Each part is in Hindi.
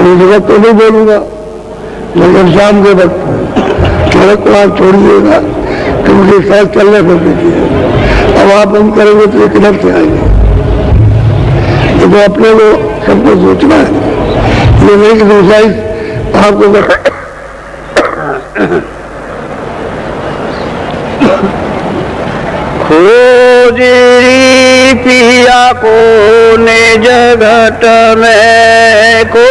सारी जगत तो नहीं बोलूंगा, लेकिन शाम के वक्त सड़क को आप छोड़िएगा कि मुझे साथ चलने पर दीजिए। अब आप बंद करेंगे तो एक किधर से आएंगे? तो अपने को सबको सोचना है, ये नहीं कि दूसरा आपको खोजी पिया को निज घट में को,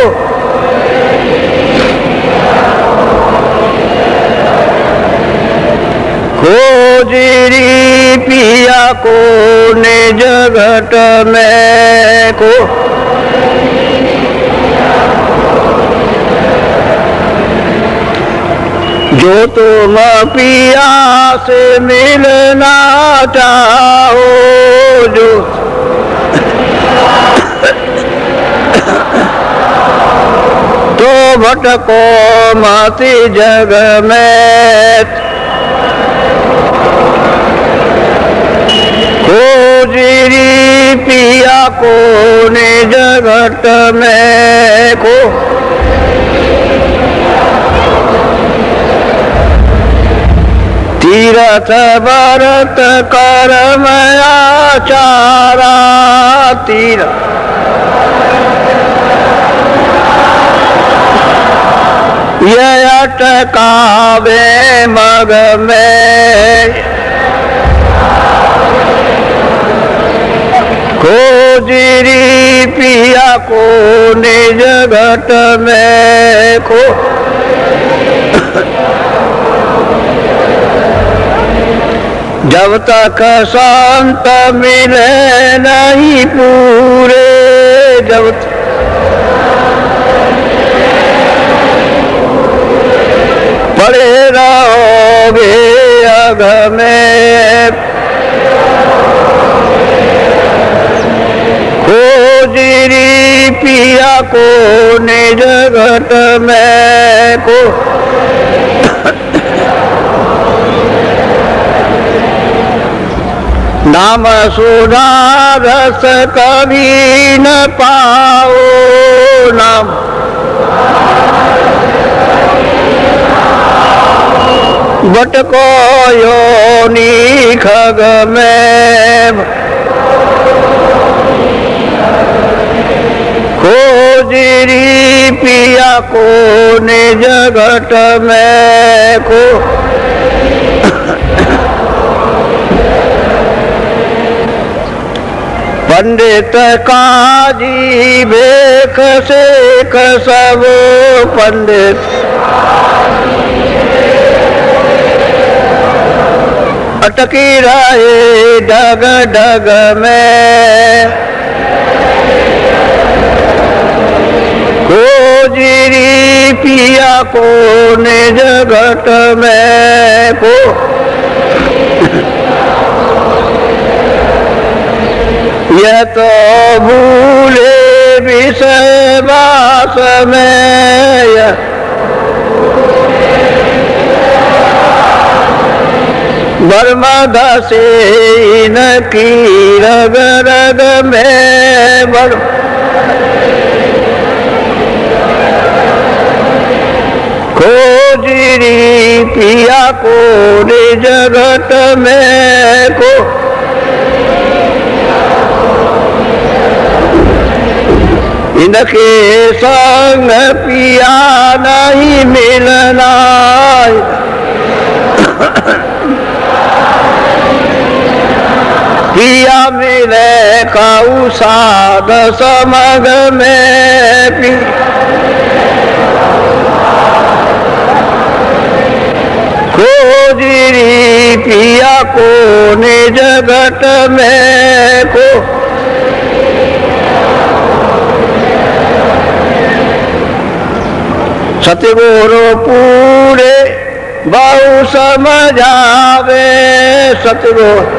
खोजी पिया को निज घट में को, जो तुम पिया से मिलना चाहो, जो तो भटको मति जग में, खोजी पिया को निज घट में को, तीरथ व्रत कर्म आचारा, तीरथ यह अटकावे मग में, खोजी पिया को निज घट में को, जब तक संत मिले नहीं पूरे, जब पड़े रहोगे अघ में, खोजी पिया को निज घट में को, नाम सुधा रस कभी न पाओ, नाम भटको योनि खग में, खोजी पिया को निज घट में को, पंडित काजी भेख सेख सब, पंडित अटकी रहे डग डग में, खोजी पिया को निज घट में को, यह तो भूले विषय वास में, बर्मद से इनकी रग रग में, खोजी पिया को निज घट में को, इनके संग पिया नहीं मिलना, पिया मिले काऊ साध समग में, खोजी पिया को निज घट में को, सतगुरु पूरे बहु समझावे, सतगुरु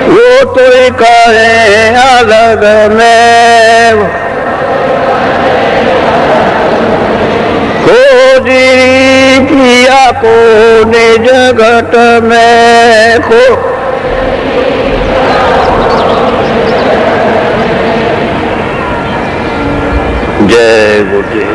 वो तो कहे अलग में, खोजी पिया को निज घट में को, जय गुरुदेव।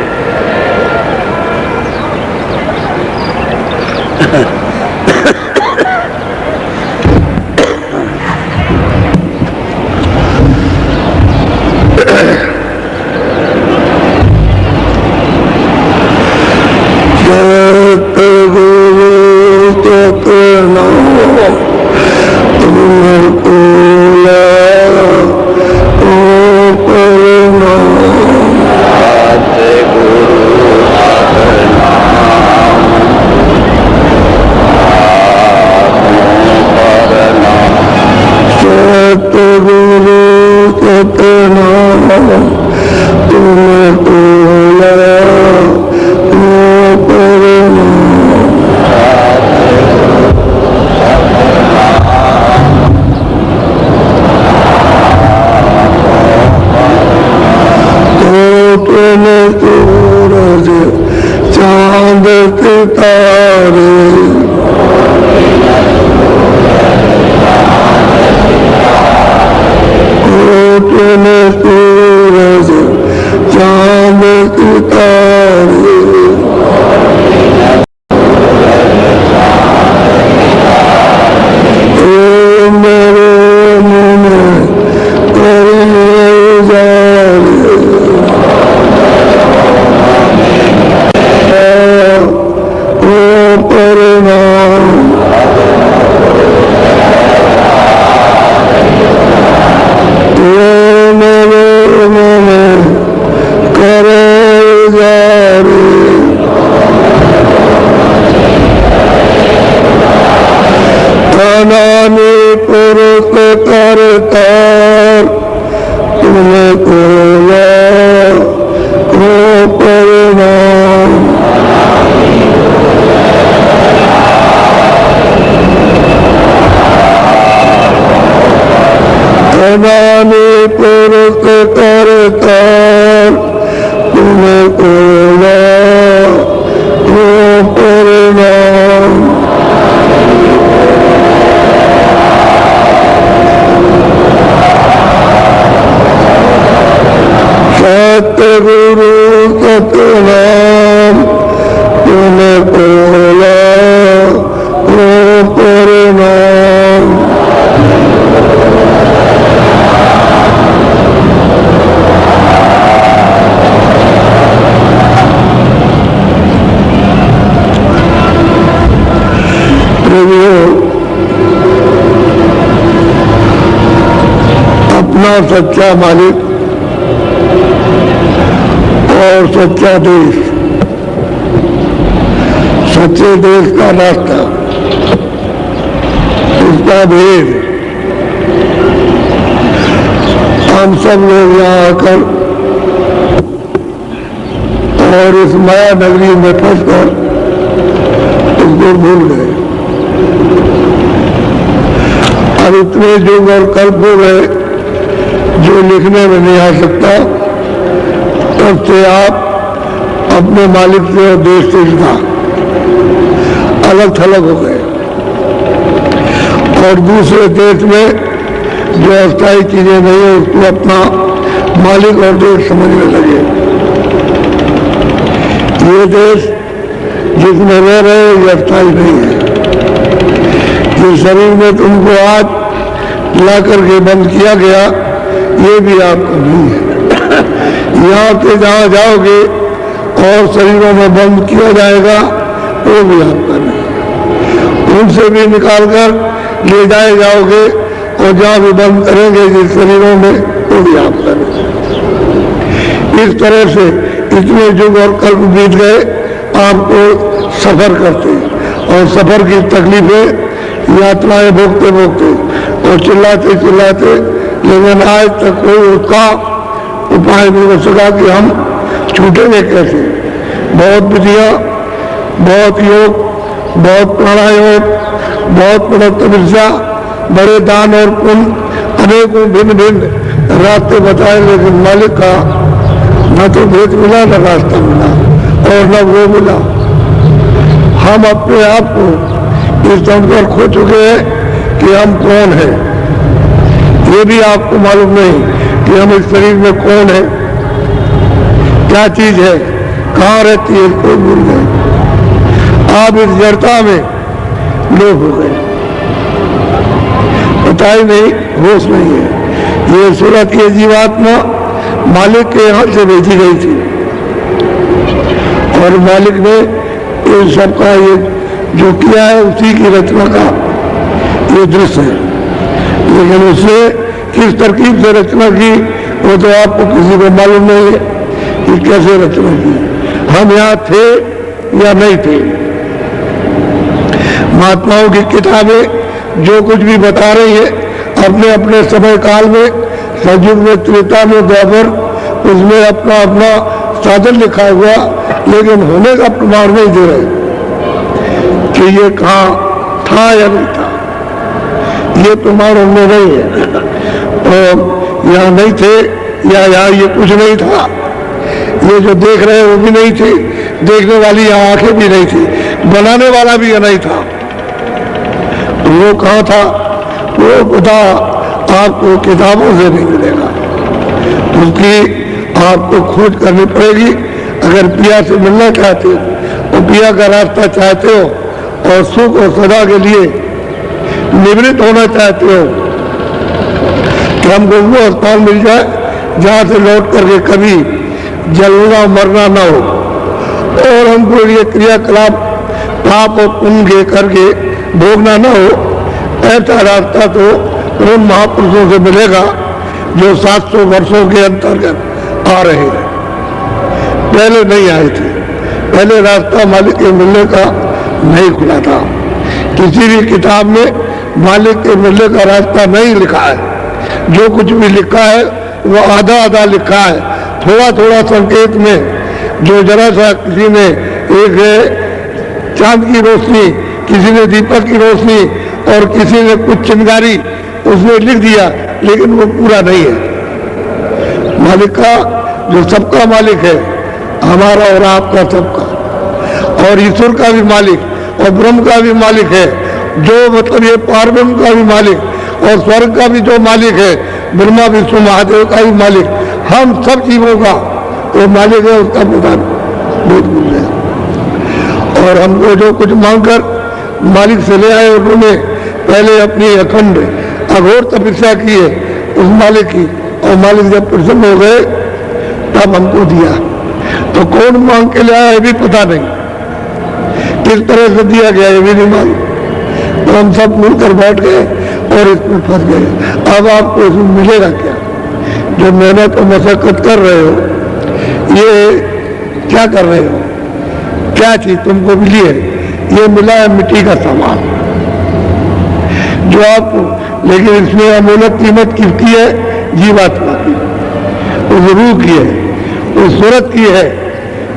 चांद सितारे कोटन सूरज चांद सितारे मेरे मन तेरे जाने पुरुष करता तुमने कोला को परिणाम अनानी पुरुष करता तुमने कोला को परिणाम सतगुरु सतनाम तुमने बोला वो परिणाम अपना सच्चा मालिक और सच्चा देश, सच्चे देश का रास्ता, उसका भेद हम सब लोग यहाँ आकर और इस माया नगरी में फंसकर उसको भूल गए। अब इतने युग और कल्प हो गए जो लिखने में नहीं आ सकता, तब से आप अपने मालिक से और देश से अलग थलग हो गए और दूसरे देश में जो अस्थायी चीजें नहीं है उसको अपना मालिक और देश समझने लगे। ये देश जिसमें रह रहे ये अस्थायी नहीं है। ये शरीर में तुमको आज ला करके बंद किया गया ये भी आपका नहीं है। यहाँ से जहाँ जाओगे और शरीरों में बंद किया जाएगा वो भी आपका नहीं। उनसे भी निकाल कर ले जाए जाओगे और जहाँ भी बंद करेंगे जिस शरीरों में वो भी आपका नहीं। इस तरह से इतने युग और कल्प बीत गए आपको सफर करते और सफर की तकलीफें यात्राएं भोगते भोगते और चिल्लाते चिल्लाते, लेकिन आज तक कोई उसका उपाय नहीं हो सका कि हम छूटेंगे कैसे। बहुत विधियाँ, बहुत योग, बहुत प्राणायाम, बहुत बड़ा तपस्या, बड़े दान और पुण्य, अनेकों भिन्न भिन्न रास्ते बताए, लेकिन मालिक का न तो भेद मिला न रास्ता मिला और न वो मिला। हम अपने आप को इस समझकर खो चुके हैं कि हम कौन हैं। ये भी आपको मालूम नहीं कि हम इस शरीर में कौन है, क्या चीज है, कहाँ रहती है, इसको भूल गए। आप इस जड़ता में लोग हो गए, पता ही नहीं, होश नहीं है। ये सूरत ये जीवात्मा मालिक के यहाँ से भेजी गई थी और मालिक ने इन सबका ये जो किया है उसी की रचना का ये दृश्य है। लेकिन उसने किस तरकीब से रचना की वो तो आपको किसी को मालूम नहीं है कि कैसे रचना की। हम यहाँ थे या नहीं थे। महात्माओं की किताबें जो कुछ भी बता रही है अपने अपने समय काल में, सतयुग में, त्रेता में, द्वापर, उसमें अपना अपना साधन लिखा हुआ, लेकिन होने का प्रमाण नहीं दे रहे कि ये कहाँ था या नहीं था। ये प्रमाण उनमें नहीं है। तो यहाँ नहीं थे या यहाँ ये कुछ नहीं था। ये जो देख रहे हैं वो भी नहीं थे, देखने वाली यहाँ आंखें भी नहीं थी, बनाने वाला भी नहीं था। तो वो कहाँ था वो पता आपको किताबों से नहीं मिलेगा, उसकी आपको खोज करनी पड़ेगी। अगर पिया से मिलना चाहते हो तो पिया का रास्ता चाहते हो और सुख और सदा के लिए निवृत्त होना चाहते हो कि हमको वो स्थान मिल जाए जहाँ से लौट करके कभी जलना मरना ना हो और हमको ये क्रियाकलाप पाप और पुण्य करके भोगना ना हो। ऐसा रास्ता तो उन महापुरुषों से मिलेगा जो 700 वर्षों के अंतर्गत आ रहे हैं, पहले नहीं आए थे। पहले रास्ता मालिक के मिलने का नहीं खुला था। किसी भी किताब में मालिक के मिलने का रास्ता नहीं लिखा है। जो कुछ भी लिखा है वो आधा आधा लिखा है, थोड़ा थोड़ा संकेत में। जो जरा सा किसी ने एक चांद की रोशनी, किसी ने दीपक की रोशनी और किसी ने कुछ चिंगारी उसने लिख दिया, लेकिन वो पूरा नहीं है। मालिक का जो सबका मालिक है, हमारा और आपका सबका, और ईश्वर का भी मालिक और ब्रह्म का भी मालिक है, जो मतलब ये पारब्रह्म का भी मालिक और स्वर्ग का भी जो मालिक है, ब्रह्मा विष्णु महादेव का भी मालिक, हम सब जीवों का वो मालिक है, उसका पता बहुत कुछ है। और हमको जो कुछ मांगकर मालिक से ले आए, उन्होंने पहले अपनी अखंड अघोर तपस्या की है उस मालिक की, और मालिक जब प्रसन्न हो गए तब हमको दिया। तो कौन मांग के ले आया ये भी पता नहीं, किस तरह से दिया गया ये भी नहीं मालूम। तो हम सब मिलकर बैठ गए और इसमें फंस गए। अब आपको इसमें मिलेगा क्या? जो मेहनत और मशक्कत कर रहे हो, ये क्या कर रहे हो? क्या चीज तुमको मिली है? ये मिला है मिट्टी का सामान जो आपको, लेकिन इसमें अमूलक कीमत किसकी है? जीवात्मा की, उस रूह की है, उस सूरत की है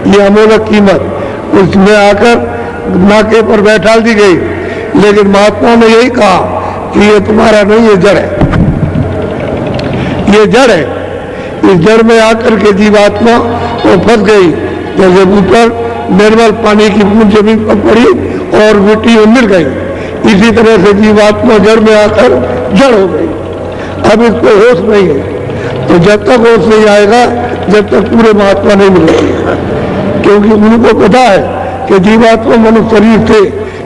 ये अमूलक कीमत। उसमें आकर नाके पर बैठा दी गई, लेकिन महात्मा ने यही कहा कि ये तुम्हारा नहीं, ये जड़ है, ये जड़ है। इस जड़ में आकर के जीवात्मा वो फंस गई, जैसे ऊपर निर्मल पानी की बूंद जमीन पर पड़ी और मिट्टी में मिल गई, इसी तरह से जीवात्मा जड़ में आकर जड़ हो गई। अब इसको होश नहीं है। तो जब तक होश नहीं आएगा, जब तक पूरे महात्मा नहीं मिलेंगे, क्योंकि उनको पता है कि जीवात्मा मनुष्य शरीर से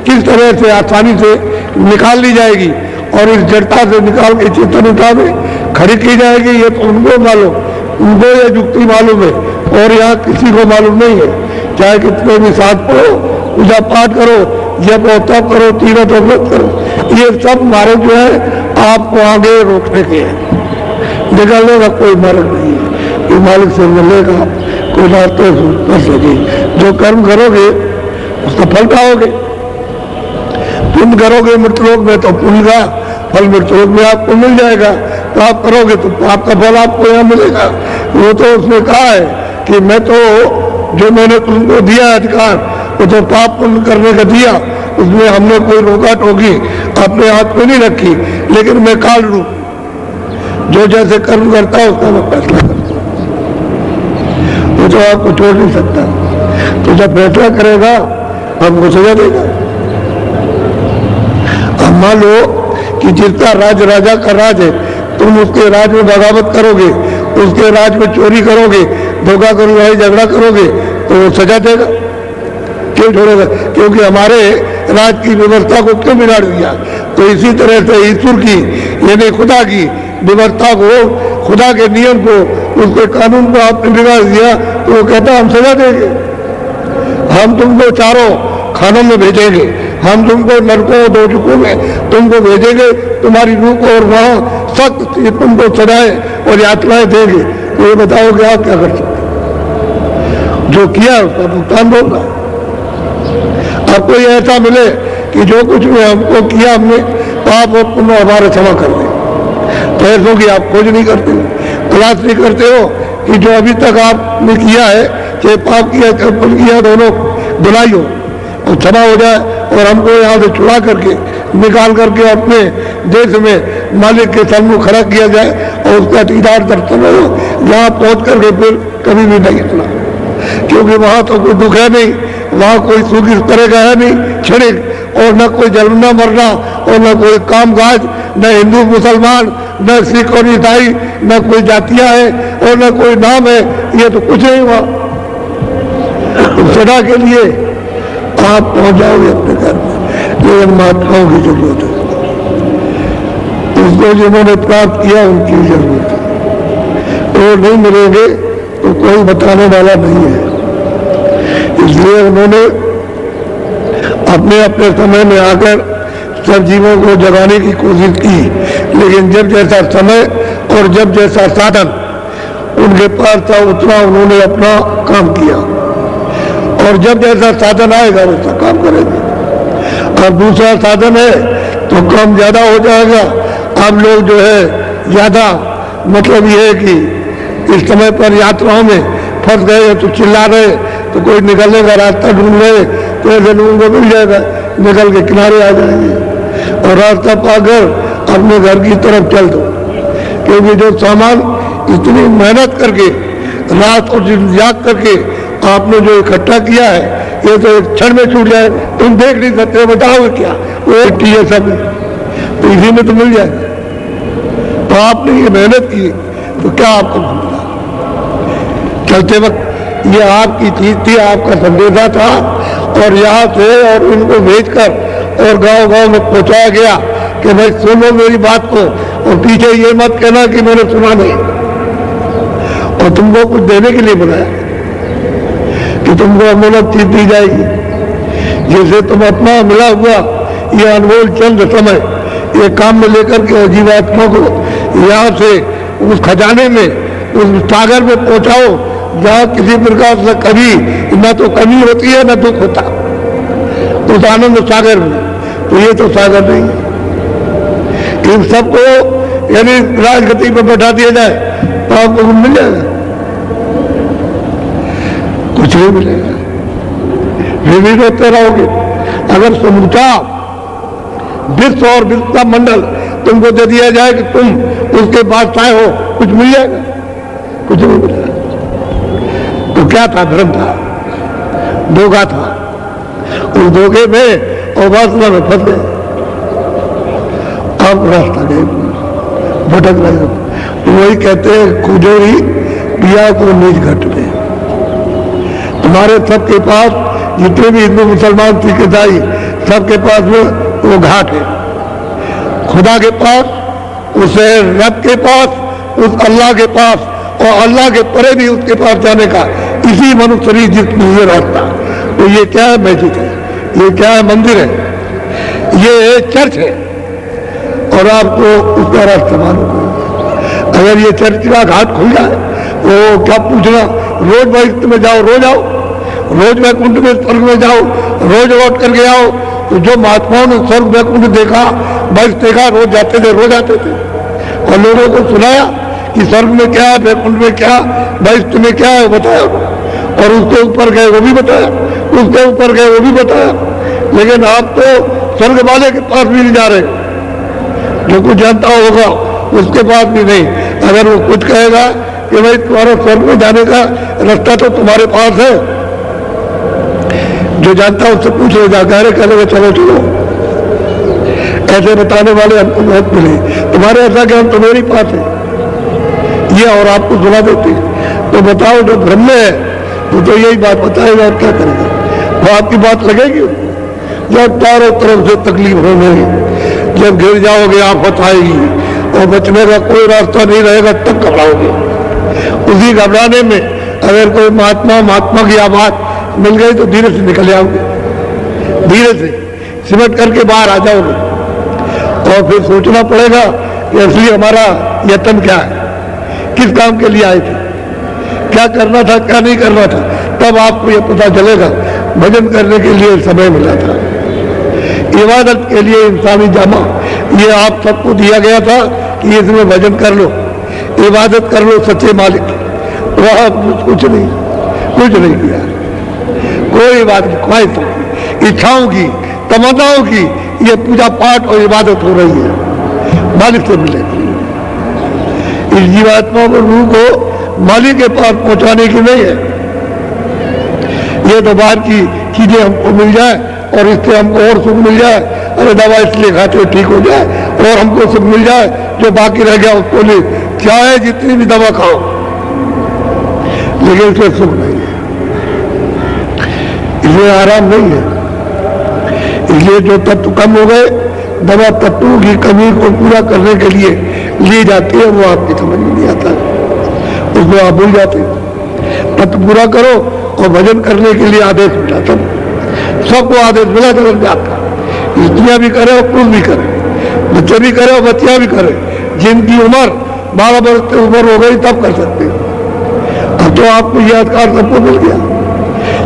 किस तरह से आसानी से निकाल ली जाएगी और इस जड़ता से निकाल के चेतनता में खड़ी की जाएगी। ये तो उनको मालूम, उनको ये युक्ति मालूम है, और यहाँ किसी को मालूम नहीं है। चाहे कितने भी साथ पढ़ो, पूजा पाठ करो, जब और तब करो, तीरथ और व्रत करो, ये सब मार्ग जो है आपको आगे रोकने के हैं। निकलने का कोई मार्ग नहीं है। ये मालिक से मिलने का कोई रास्ते कर सके। जो कर्म करोगे उसका फल पाओगे। पुण्य करोगे मृतलोक में तो पुण्य का फल मृतलोक में आपको मिल जाएगा। पाप करोगे तो पाप का फल आपको यहाँ मिलेगा। वो तो उसने कहा है कि मैं तो जो मैंने तुमको दिया अधिकार वो तो पाप पुण्य करने का दिया, उसमें हमने कोई रोका टोकी अपने हाथ में नहीं रखी, लेकिन मैं काल रूप जो जैसे कर्म करता है उसका मैं फैसला करता हूँ। वो तो आपको छोड़ नहीं सकता। तो जब फैसला करेगा हमको सजा देगा। अब मान लो कि जिसका राज राजा का राज है, तुम उसके राज में बगावत करोगे, उसके राज में चोरी करोगे, धोखा करोगे, झगड़ा करोगे, तो वो सजा देगा। क्यों छोड़ेगा? क्योंकि हमारे राज की व्यवस्था को क्यों बिगाड़ दिया? तो इसी तरह से ईश्वर की यानी खुदा की व्यवस्था को, खुदा के नियम को, उसके कानून को आपने बिगाड़ दिया, तो वो कहता हम सजा देंगे, हम तुमको चारों खानों में भेजेंगे, हम तुमको नरकों दोजकों में तुमको भेजेंगे, तुम्हारी रूह को और वहां सख्त तुमको सजाएं और यातनाएं देंगे। तो ये बताओगे आप क्या कर सकते? जो किया उसका भुगतान होगा। आपको ये ऐसा मिले कि जो कुछ भी हमको किया हमने पाप और पुण्य हमारे क्षमा कर दे। पैसों की आप खोज नहीं करते, तलाश नहीं करते हो कि जो अभी तक आपने किया है, चाहे पाप किया चाहे पुण्य किया, दोनों बुराई हो और क्षमा हो जाए और हमको यहाँ से छुड़ा करके निकाल करके अपने देश में मालिक के सामने खड़ा किया जाए और उसका दीदार दर्शन हो, यहाँ पहुँच करके फिर कभी भी नहीं सुना। क्योंकि वहाँ तो कोई दुख है नहीं, वहाँ कोई सुख इस तरह का है नहीं क्षणिक, और न कोई जलना मरना और न कोई काम काज, न हिंदू मुसलमान, न सिख और ईसाई, न कोई जातियां हैं और न कोई नाम है, ये तो कुछ नहीं हुआ। सदा के लिए आप पहुंच जाओगे अपने घर में, लेकिन महात्माओं की जरूरत है। उसको जिन्होंने प्राप्त किया उनकी जरूरत है। वो नहीं मिलेंगे तो कोई बताने वाला नहीं है। इसलिए उन्होंने अपने अपने समय में आकर सब जीवों को जगाने की कोशिश की, लेकिन जब जैसा समय और जब जैसा साधन उनके पास था उतना उन्होंने अपना काम किया, और जब जैसा साधन आएगा वैसा काम करेंगे। अब दूसरा साधन है तो काम ज्यादा हो जाएगा। अब लोग जो है ज्यादा, मतलब ये है कि इस समय पर यात्राओं में फंस गए तो चिल्ला रहे, तो कोई निकलने का रास्ता ढूंढ रहे तो ऐसे लोगों को मिल जाएगा, निकल के किनारे आ जाएंगे और रास्ता पाकर अपने घर की तरफ चल दो। क्योंकि जो सामान इतनी मेहनत करके रात और दिन जाग करके आपने जो इकट्ठा किया है, ये तो एक क्षण में छूट जाए, तुम देख नहीं सकते, बताओगे क्या? वो एक है सब, तो इसी में तो मिल जाएगा। तो आपने ये मेहनत की तो क्या आपको मिला? चलते वक्त ये आपकी चीज थी, आपका संदेशा था, और यहाँ से और इनको भेजकर और गांव-गांव में पहुंचाया गया कि भाई सुनो मेरी बात को, और पीछे ये मत कहना कि मैंने सुना नहीं, और तुमको कुछ देने के लिए बुलाया कि तुमको अमूलक चीज दी जाएगी। जैसे तुम अपना मिला हुआ ये अनमोल चंद समय ये काम में लेकर के जीवात्मा को यहाँ से उस खजाने में, उस सागर में पहुंचाओ जहाँ किसी प्रकार से कभी न तो कमी होती है न दुख होता, उस आनंद सागर में। तो ये तो सागर नहीं है। इन सबको यानी राजगति पर बैठा दिया जाए तो आपको मिल जाएगा? कुछ नहीं मिलेगा, विविध होते रहोगे। अगर समूचा विश्व और विश्व का मंडल तुमको दे दिया जाए कि तुम उसके बादशाह हो, कुछ मिल जाएगा? कुछ नहीं मिलेगा। तो क्या था? धर्म था, धोखा था। उस धोखे में और वासना में फंस गए, अब रास्ता गए, भटक रहे। तो वही कहते हैं कुजोरी पिया को निज घट में। हमारे सबके पास जितने भी हिंदू मुसलमान सिख ईसाई सबके पास में वो घाट है। खुदा के पास, उसे रब के पास, उस अल्लाह के पास, और अल्लाह के परे भी उसके पास जाने का इसी मनुष्य शरीर जिसमें रास्ता। तो ये क्या है? मैजिक है। ये क्या है? मंदिर है, ये चर्च है, और आपको उसका रास्ता मालूम। अगर ये चर्च का घाट खुल जाए तो क्या पूछना, रोज वैकुंठ में जाओ, रोज आओ, रोज वैकुंठ में स्वर्ग में जाओ, रोज लौट करके आओ। तो जो महात्माओं ने स्वर्ग वैकुंठ देखा, बस देखा, रोज जाते थे, रोज आते थे, और लोगों को सुनाया कि स्वर्ग में क्या है, वैकुंठ में क्या, वैकुंठ में क्या है बताया, और उसके ऊपर गए वो भी बताया, उसके ऊपर गए वो भी बताया। लेकिन आप तो स्वर्ग वाले के पास भी नहीं जा रहे, जो कुछ जानता होगा उसके पास भी नहीं। अगर वो कुछ कहेगा कि भाई तुम्हारा स्वर्ग में जाने का रास्ता तो तुम्हारे पास है, जो जानता है उससे पूछ लो, जा कह रहे चलो चलो। ऐसे बताने वाले हमको बहुत मिले, तुम्हारे ऐसा ज्ञान तो मेरे पास है ये, और आपको सुना देते हैं। तो बताओ जो भ्रम में है वो तो यही बात बताएगा और क्या करेगा, वो आपकी बात लगेगी। जब चारों तरफ से तकलीफ होने, जब गिर जाओगे आफत आएगी और बचने का कोई रास्ता नहीं रहेगा, तब घबराओगे। उसी घबराने में अगर कोई महात्मा की आवाज मिल गई तो धीरे से निकल आओगे, धीरे से सिमट करके बाहर आ जाओगे। और फिर सोचना पड़ेगा कि असली हमारा यत्न क्या है, किस काम के लिए आए थे, क्या करना था क्या नहीं करना था। तब आपको यह पता चलेगा भजन करने के लिए समय मिला था, इबादत के लिए इंसानी जामा ये आप सबको दिया गया था कि इसमें भजन कर लो, इबादत कर लो सच्चे मालिक। वह कुछ नहीं किया, कोई बात नहीं, ख्वाहिशों की, इच्छाओं की, तमन्नाओं की ये पूजा पाठ और इबादत हो रही है, मालिक से मिलेगी। इस जीवात्मा को रूह को मालिक के पास पहुंचाने की नहीं है। ये तो बाहर की चीजें हमको मिल जाए और इससे हमको और सुख मिल जाए, अरे दवा इसलिए खाते हो ठीक हो जाए, और हमको सुख मिल जाए, जो बाकी रह गया उसको ले, चाहे जितनी भी दवा खाओ, लेकिन इससे सुख नहीं है, इसलिए आराम नहीं है। इसलिए जो तत्व कम हो गए, दवा तत्वों की कमी को पूरा करने के लिए ली जाती है, वो आपकी समझ में नहीं आता, उसको आप भूल जाते। तत्व पूरा करो और भजन करने के लिए आदेश मिला, तब सबको आदेश मिला जब जाता, स्त्रियां भी करे और पुरुष भी करे, बच्चे भी करे और बच्चियां भी करे, जिनकी उम्र 12 वर्ष से ऊपर हो गई तब कर सकते हो। अब तो आपको यह अधिकार सबको मिल गया,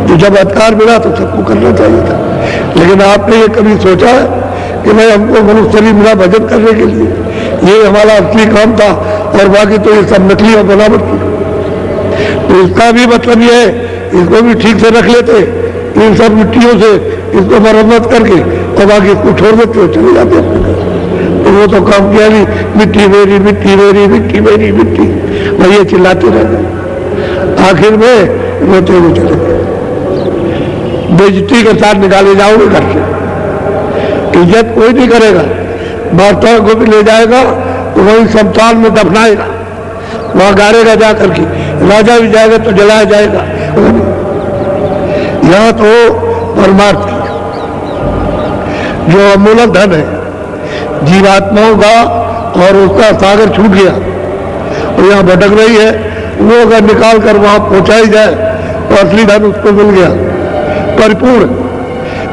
तो जब अधिकार मिला तो सबको करना चाहिए था। लेकिन आपने ये कभी सोचा है कि भाई हमको मनुष्य शरीर मिला भजन करने के लिए, ये हमारा असली काम था और बाकी तो ये सब नकली और बनावट की। तो इसका भी मतलब ये है, इसको भी ठीक से रख लेते, इन सब मिट्टियों से इसको मरम्मत करके और बाकी इसको छोड़ देते हो, चले जाते अपने घर। तो वो तो काम किया नहीं, मिट्टी मेरी मिट्टी मेरी मिट्टी मेरी मिट्टी, वही ये चिल्लाते रह गए, आखिर में रोते हुए चले गए। बेइज्जती के साथ निकाले जाओगे घर से, इज्जत कोई नहीं करेगा, बादशाह को भी ले जाएगा तो वही शमशान में दफनाएगा, वहां गाड़ेगा जा करके, राजा भी जाएगा तो जलाया जाएगा। यहाँ तो परमार्थ की जो अमूलक धन है जीवात्माओं का, और उसका सागर छूट गया और यहाँ भटक रही है, वो अगर निकाल कर वहां पहुंचाई जाए तो असली धन उसको मिल गया परिपूर्ण,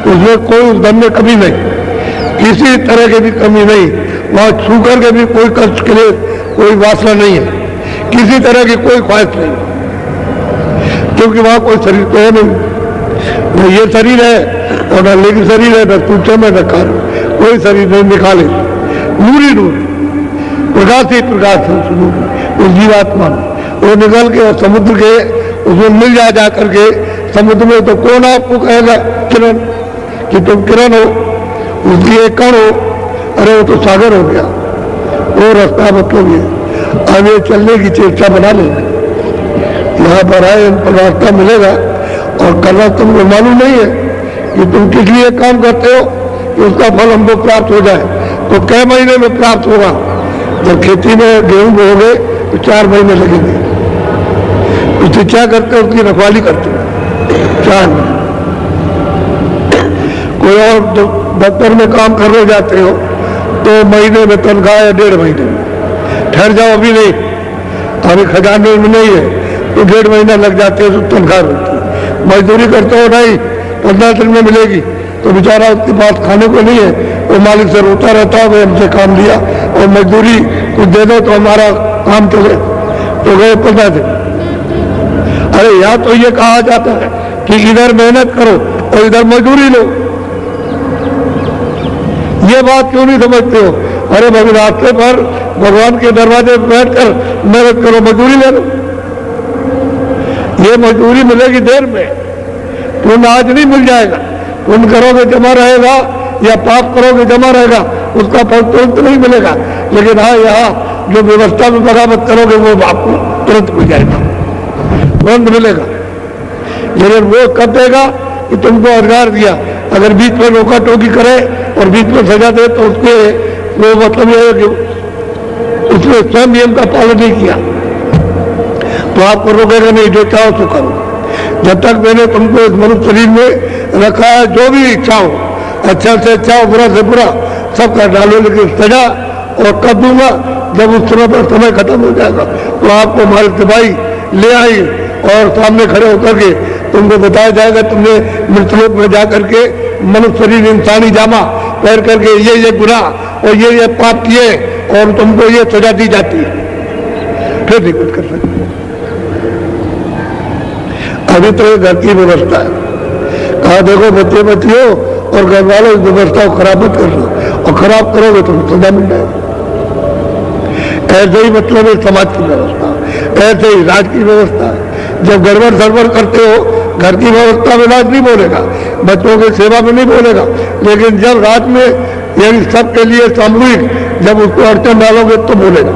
उसमें कोई उस धन में कमी नहीं, किसी तरह की भी कमी नहीं, वहां छू करके भी कोई कष्ट के लिए कोई वासना नहीं है, किसी तरह की कोई ख्वाहिश नहीं, क्योंकि वहां कोई शरीर तो है नहीं, न ये शरीर है और न लेकिन शरीर है, न सूक्ष्म है न कारण, कोई शरीर नहीं निकाले, नूरी नूर प्रकाश ही प्रकाश है उस जीवात्मा में, वो निकल के और समुद्र के उसमें मिल जा करके समुद्र में, तो कौन आपको कहेगा किरण कि तुम किरण हो, उसकी एक कण हो, अरे वो तो सागर हो गया, वो रास्ता मतलब ये। अब ये चलने की चेष्टा बना लेंगे, यहाँ पर आए इन पर रास्ता मिलेगा, और करना तुमको मालूम नहीं है कि तुम किस लिए काम करते हो कि उसका फल हमको प्राप्त हो जाए। तो कई महीने में प्राप्त होगा, जब खेती में गेहूं बोओगे तो 4 महीने लगेंगे, उससे क्या करते हो, उसकी रखवाली करते हो 4 महीने। कोई और दफ्तर में काम करने जाते हो तो महीने में तनख्वाह या 1.5 महीने में, ठहर जाओ अभी नहीं, अभी खजाने में नहीं है तो 1.5 महीना लग जाते हैं, तो तनख्वाह मिलती है। मजदूरी करते हो नहीं, 15 दिन में मिलेगी, तो बेचारा उसके पास खाने को नहीं है, वो मालिक से रोता रहता है, वो हमसे काम लिया और मजदूरी कुछ दे दो तो हमारा काम चले, तो गए 15 दिन। अरे यहाँ तो ये कहा जाता है कि इधर मेहनत करो और इधर मजदूरी लो, ये बात क्यों नहीं समझते हो? अरे भाई रास्ते पर भगवान के दरवाजे पर बैठकर मेहनत करो, मजदूरी ले लो, ये मजदूरी मिलेगी देर में, पुण्य आज नहीं मिल जाएगा, पुण्य करोगे जमा रहेगा या पाप करोगे जमा रहेगा, उसका फल तुरंत नहीं मिलेगा। लेकिन हाँ, यहाँ जो व्यवस्था में बगावत करोगे वो आपको तुरंत मिल जाएगा, तुरंत मिलेगा। लेकिन वो कब देगा कि तुमको अधिकार दिया, अगर बीच में रोका टोकी करे और बीच में सजा दे तो उसके वो मतलब ये है कि उसने स्वयं नियम का पालन नहीं किया तो आपको रोकेगा नहीं, जो चाहो तो करो। जब तक मैंने तुमको इस मनुष्य शरीर में रखा है, जो भी इच्छा हो, अच्छा से अच्छा हो, बुरा से बुरा, सब कर डालो, लेकिन सजा और कर दूंगा जब उस समय पर समय खत्म हो जाएगा तो आपको हमारे सिपाही ले आई और सामने खड़े होकर के तुमको बताया जाएगा तुमने मृतलोक में जाकर के मनुष्य शरीर इंसानी जामा पहन करके ये गुनाह और ये पाप किए और तुमको ये सजा दी जाती है, फिर भी कुछ कर सकते। अभी तो घर की व्यवस्था है, कहा देखो बच्चे बच्चियों और घर वालों इस व्यवस्था को खराब मत कर लो, और खराब करोगे तो सजा मिल जाएगी। ऐसे ही मतलब है समाज की व्यवस्था, ऐसे ही राज की व्यवस्था है। जब गड़बड़ सड़बड़ करते हो घर की व्यवस्था में राज नहीं बोलेगा, बच्चों की सेवा में नहीं बोलेगा, लेकिन जब राज में यानी सबके लिए सामूहिक जब उसको अड़चन डालोगे तो बोलेगा,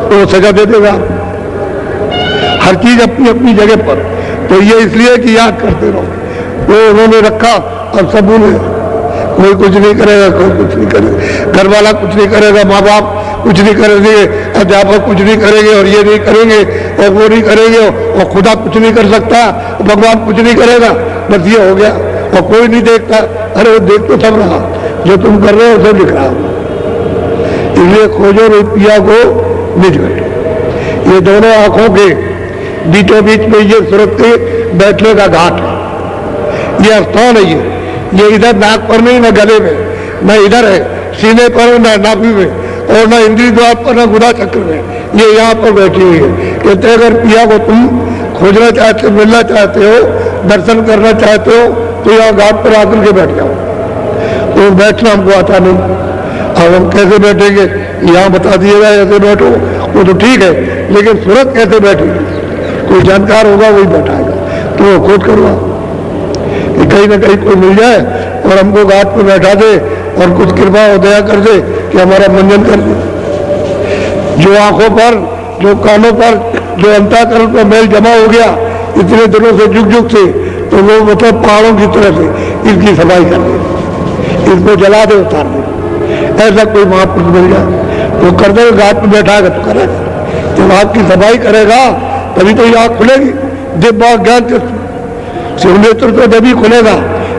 तो वो सजा दे देगा। हर चीज अपनी अपनी जगह पर, तो ये इसलिए कि याद करते रहो। वो उन्होंने रखा अब सब बोले, कोई कुछ नहीं करेगा, कोई कुछ नहीं करेगा, घर वाला कुछ नहीं करेगा, माँ बाप कुछ नहीं करेंगे, अध्यापक कुछ नहीं करेंगे, और ये नहीं करेंगे और वो नहीं करेंगे, और खुदा कुछ नहीं कर सकता, भगवान कुछ नहीं करेगा, बस ये हो गया। और कोई नहीं देखता, अरे वो देख तो सब रहा, जो तुम कर रहे हो सब दिख रहा। इसलिए खोजो रुपया को निज घट। ये दोनों आंखों के बीचों बीच में ये सूरत के बैठने का घाट है, ये स्थान है। ये इधर नाक पर नहीं, न गले में, न इधर है सीने पर, न नाभि में, और न इंद्री द्वार पर, न गुदा चक्र में, ये यहाँ पर बैठी हुई है। कहते अगर पिया को तुम खोजना चाहते हो, मिलना चाहते हो, दर्शन करना चाहते हो, तो यहाँ घाट पर आकर के बैठ जाओ। तो बैठना हमको आता नहीं, अब हम कैसे बैठेंगे, यहाँ बता दिएगा ऐसे बैठो, वो तो ठीक है, लेकिन सूरत कैसे बैठेगी, कोई जानकार होगा वही बैठाएगा, तो वो खोज करवा कि कहीं ना कहीं कोई मिल जाए और हमको घाट पर बैठा दे और कुछ कृपा और दया कर दे कि हमारा मंजन कर दे। जो आंखों पर, जो कानों पर, जो अंतःकरण पर मैल जमा हो गया इतने दिनों से, जुग जुग से, तो वो मतलब पहाड़ों की तरह से इसकी सफाई कर दे, इसको जला दे, उतार दे। ऐसा कोई महापुरुष मिल जाए तो कर दे, घाट पर बैठाएगा तो करेगा। जब आपकी सफाई करेगा तभी तो ये आँख खुलेगी, दिव्य ज्ञान शिवनेत्र तो जब ही खुलेगा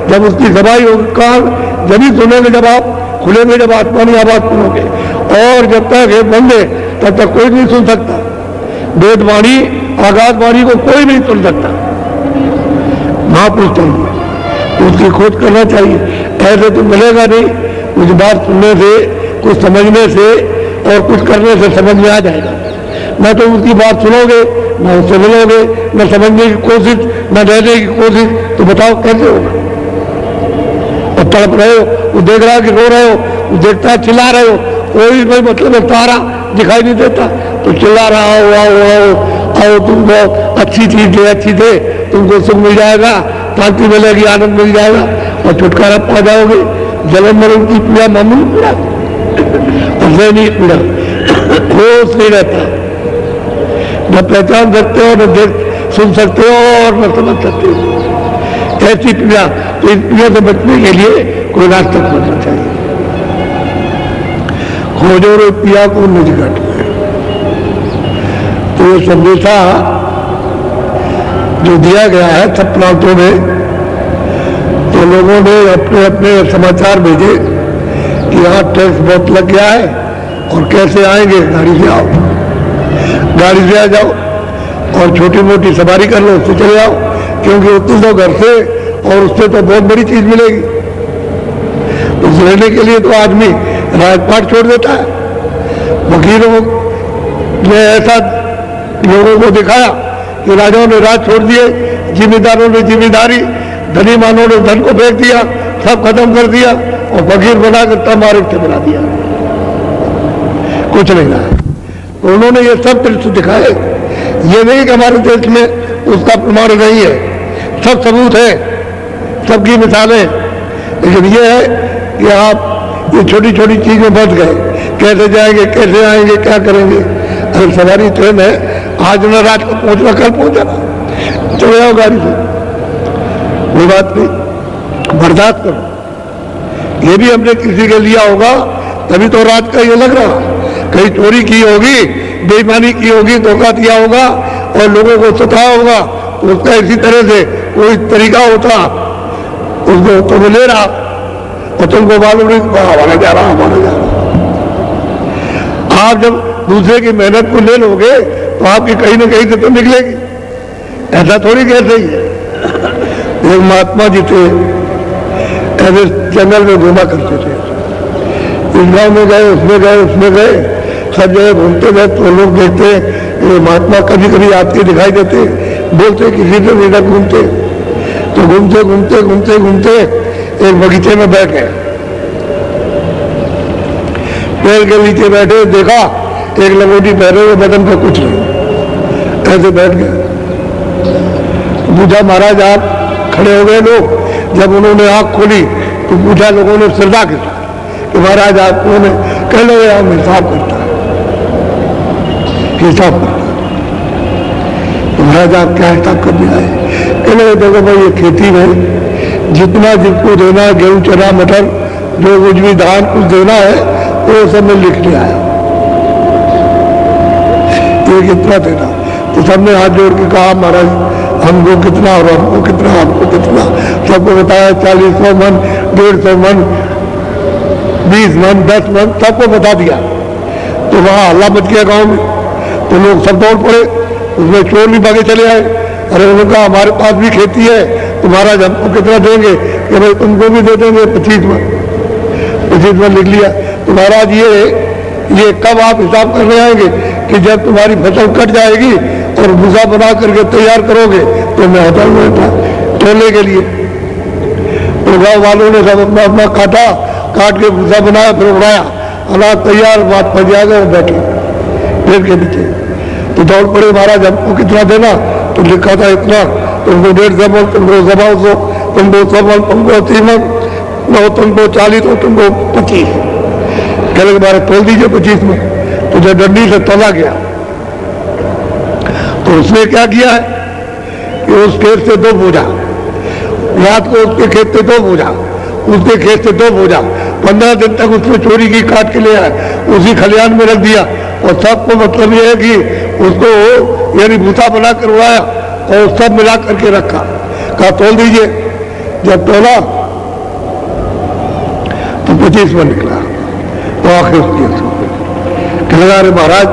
जब उसकी सफाई होगी, कान जब ही सुनेंगे जब आप खुलेंगे, जब आत्मानी आवाज सुनोगे। और जब तक है बंद है तब तक कोई नहीं सुन सकता, वेदवाणी आगाधवाणी को कोई नहीं सुन सकता। महापुरुष चाहिए, उसकी खोज करना चाहिए, ऐसे तो मिलेगा नहीं। कुछ बात सुनने से, कुछ समझने से और कुछ करने से समझ में आ जाएगा। न तो उसकी बात सुनोगे, न उससे मिलोगे, न समझने की कोशिश, न रहने की कोशिश, तो बताओ कैसे होगा। और तड़प रहे हो, वो देख रहा है कि रो रहे हो, वो देखता है चिल्ला रहे हो, कोई भाई मतलब तारा दिखाई नहीं देता, तो चिल्ला रहा हो, आओ आओ आओ, तुमको अच्छी चीज दे, अच्छी दे, तुमको सुख मिल जाएगा, शांति मिलेगी, आनंद मिल जाएगा और छुटकारा पा जाओगे। जलन मरण की पीड़ा मामूली पीड़ा और नहीं पीड़ा, होश नहीं रहता, न पहचान सकते हो, न देख सुन सकते हो और न समझ सकते हो, ऐसी पीड़ा। तो इस पीड़ा से बचने के लिए कोई रास्ता खोजना चाहिए। खोजो रे पिया को निज घट में। तो ये संदेशा जो दिया गया है सब प्रांतों में, तो लोगों ने अपने अपने समाचार भेजे कि यहाँ टैक्स बहुत लग गया है और कैसे आएंगे, गाड़ी से आओ, गाड़ी से आ जाओ और छोटी मोटी सवारी कर लो, उससे चले आओ, क्योंकि उतनी तो घर से और उससे तो बहुत बड़ी चीज मिलेगी। उस रहने के लिए तो आदमी राजपाट छोड़ देता है। वकीलों ने ऐसा लोगों को दिखाया कि राजाओं ने राज छोड़ दिए, जिम्मेदारों ने जिम्मेदारी, धनी मानों ने धन को फेंक दिया, सब खत्म कर दिया और फकीर बनाकर तमारिक से बना दिया, कुछ नहीं रहा। तो उन्होंने ये सब दृश्य दिखाए। ये नहीं कि हमारे देश में उसका प्रमाण नहीं है, सब सबूत है, सबकी मिसालें, लेकिन ये है कि आप ये छोटी छोटी चीज में फंस गए, कैसे जाएंगे, कैसे आएंगे, क्या करेंगे। अगर सवारी ट्रेन है, आज न रात को पहुंचना, कल पहुंचना, चले जाओ गाड़ी से, कोई बात नहीं, बर्दाश्त करो। ये भी हमने किसी के लिया होगा, तभी तो रात का ये लग रहा। कहीं चोरी की होगी, बेईमानी की होगी, धोखा दिया होगा और लोगों को सताया होगा, तो उसका इसी तरह से कोई तरीका होता, उसको तुम ले रहा और तुमको मालूम नहीं हमारा जा रहा, हमारा जा रहा। आप जब दूसरे की मेहनत को ले लोगे तो आपकी कहीं ना कहीं से तो निकलेगी, ऐसा थोड़ी कैसे ही है। एक महात्मा जी थे, ऐसे जंगल में घूमा करते थे, इस गांव में गए, उसमें गए, उसमें गए, सब जगह घूमते गए। तो लोग देखते ये महात्मा कभी कभी आते दिखाई देते, बोलते किसी से भी न घूमते। तो घूमते घूमते घूमते घूमते एक बगीचे में बैठ गए, पेड़ के नीचे बैठे, देखा एक लंगोटी पहने हुए, बदन पर कुछ नहीं, ऐसे बैठ गए। पूछा महाराज आप खड़े हो गए लोग, जब उन्होंने आंख खोली तो पूछा लोगों ने श्रद्धा के साथ कि महाराज आप कौन है? कह लो हम हिसाब करता है, हिसाब करता है। तो महाराज आप क्या हिसाब करने आए? कह लो देखो भाई ये खेती में जितना जिसको देना है, गेहूं चना मटर जो कुछ भी धान कुछ देना है वो सब मैं लिख ले आया, ये कितना देना। तो सबने हाथ जोड़ के कहा महाराज हमको कितना और हमको कितना, हमको कितना। सबको बताया 40 मन, 150 मन, 20 मन, 10 मन, सबको बता दिया। तो वहाँ हल्ला मच गया गांव में, तो लोग सब दौड़ पड़े, उसमें चोर भी भागे चले आए। अरे उन्होंने कहा हमारे पास भी खेती है, तो महाराज हमको कितना देंगे? कि भाई तुमको भी दे देंगे 25 मन, 25 मन लिख लिया। तो महाराज ये कब आप हिसाब करने आएंगे? कि जब तुम्हारी फसल कट जाएगी और भूसा बना करके तैयार करोगे तो मैं होटल में था तोलने के लिए। तो गाँव वालों ने सब अपना अपना काट के भूसा बनाया, फिर उड़ाया, अनाज तैयार, बात फंस जाएगा, वो बैठे पेड़ के नीचे। तो दौड़ पड़े महाराज हमको कितना देना? तो लिखा था इतना, तुमको 150 मन, तुमको 100, तुमको 100 मन, तुमको 30 मन, तुमको 40, और तुमको 25। कहने के बारे तोल दीजिए 25 में। तो जब डंडी से तोला गया तो उसने क्या किया है कि उस खेत से 2 बोझा, रात को उसके खेत से 2 बोझा, उसके खेत से 2 बोझा, 15 दिन तक उसने चोरी की, काट के ले आया, उसी खलियान में रख दिया। और सबको मतलब ये है कि उसको यानी भूसा बना कर उड़ाया और सब मिला करके रखा। कहा तोल दीजिए। जब तोला तो 25 में निकला। तो आखिर कहना अरे महाराज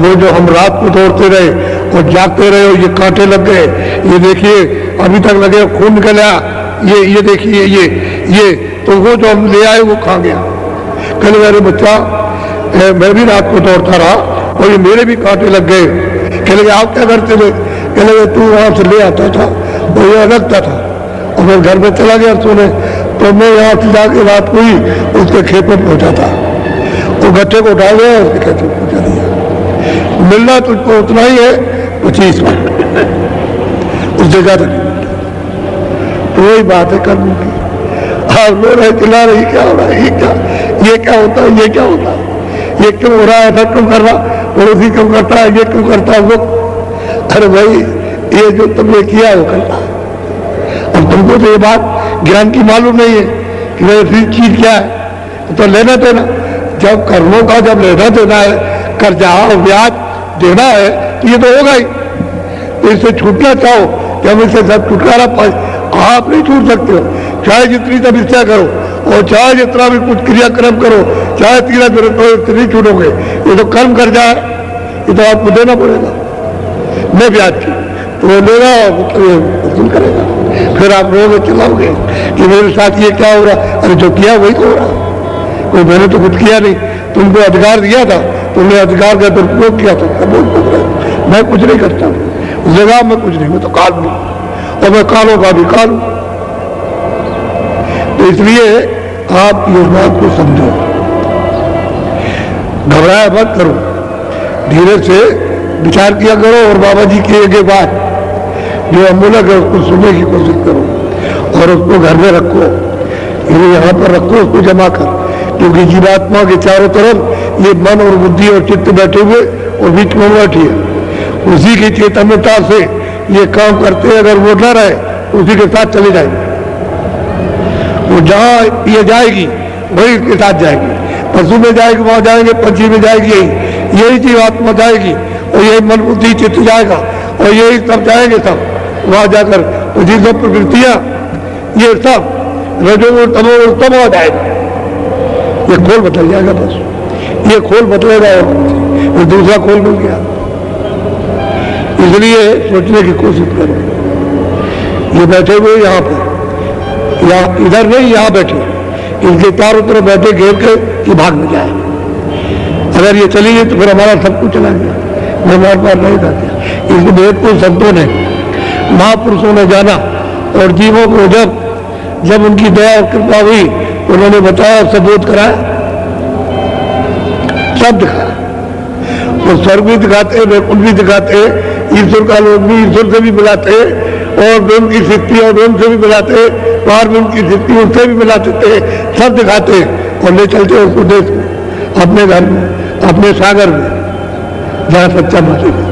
वो जो हम रात को दौड़ते रहे और जागते रहे और ये कांटे लग गए, ये देखिए अभी तक लगे, खून निकल आया, ये देखिए ये तो वो जो हम ले आए वो खा गया। कहने अरे बच्चा मैं भी रात को दौड़ता रहा और ये मेरे भी कांटे लग गए। कहने आप क्या करते थे? कहने तू वहां से ले आता था और ये रखता था और मैं घर में चला गया सोने, तो मैं यहाँ से जाके रात को ही उसके खेत में पहुंचा था, वो गट्टे को उठा गया उसके खेत में पहुंचा दिया। मिलना तुझको उतना ही है 25 मन, उससे ज्यादा नहीं मिलता। तो वही बात है कर्म की। आप लो रहे चिल्ला रही क्या हो रहा है, ये क्या होता है, ये क्या होता है, ये क्यों हो रहा है, ऐसा क्यों कर रहा, पड़ोसी क्यों करता है, ये क्यों करता है वो। अरे भाई ये जो तुमने किया वो करता है। अब तुमको तो ये बात ज्ञान की मालूम नहीं है कि भाई चीज क्या है, तो लेना देना, जब कर्मों का जब लेना देना है, कर्जा और ब्याज देना है, तो ये तो होगा ही। तो इससे छूटना चाहो कि हम इससे सब छुटकारा पाए, आप नहीं छूट सकते हो। चाहे जितनी तपस्या करो और चाहे जितना भी कुछ क्रियाक्रम करो, चाहे तीरथ व्रत तो नहीं छूटोगे। ये तो कर्म कर जाए, ये तो आपको देना पड़ेगा। मैं ब्याज की तो वो लेगा वसूल करेगा, फिर आप रोगे चलाओगे कि मेरे साथ ये क्या हो रहा। अरे जो किया वही तो हो रहा, कोई मैंने तो कुछ किया नहीं, तुमको अधिकार दिया था, तुमने अधिकार का दुरुपयोग किया था, मैं कुछ नहीं करता, उस जगह में कुछ नहीं, मैं तो काल हूं और मैं कालों का भी काल हूं। तो इसलिए आप इस बात को समझो, घबराया मत करो, धीरे से विचार किया करो और बाबा जी की एक बात जो अमूलक है उसको सुनने की कोशिश करो और उसको घर में रखो, यहाँ पर रखो, उसको जमा कर। क्योंकि जीवात्मा के चारों तरफ ये मन और बुद्धि और चित्त बैठे हुए और बीच में बैठी है, उसी की चैतन्यता से ये काम करते हैं। अगर वो न रहे उसी के साथ चले जाएंगे, वो जहाँ ये जाएगी वही इसके साथ जाएगी। पशु में जाएगी वहां जाएंगे, पंछी में जाएगी, यही जीव आत्मा जाएगी और यही मन बुद्धि चित्त जाएगा और यही सब जाएंगे सब वहां जाकर। तो जी सब प्रवृत्तियां ये सब रजोगुण तमोगुण सब हो जाएगा, ये खोल बदल जाएगा। बस ये खोल बदलेगा और दूसरा खोल मिल गया। इसलिए सोचने की कोशिश करो। ये बैठे हुए यहाँ पर, या इधर नहीं यहाँ बैठे, इनके चारों तरफ बैठे घेर के कि भाग में जाए। अगर ये चली गई तो फिर हमारा सब कुछ चला गया, हमारे पास नहीं था। इसको बहुत कुछ संतों ने महापुरुषों ने जाना और जीवों को जब उनकी दया और कृपा हुई उन्होंने बताया, सबूत कराया, सब दिखाया। वो स्वर्ग भी दिखाते, वैकुंठ भी दिखाते, ईश्वर का लोग भी ईश्वर से भी मिलाते और ब्रह्म की स्थिति और ब्रह्म से भी मिलाते, पार ब्रह्म की स्थिति उससे भी मिलाते थे, सब दिखाते और ले चलते उसको देश में, अपने घर में, अपने सागर में, जहाँ सच्चा मालिक है।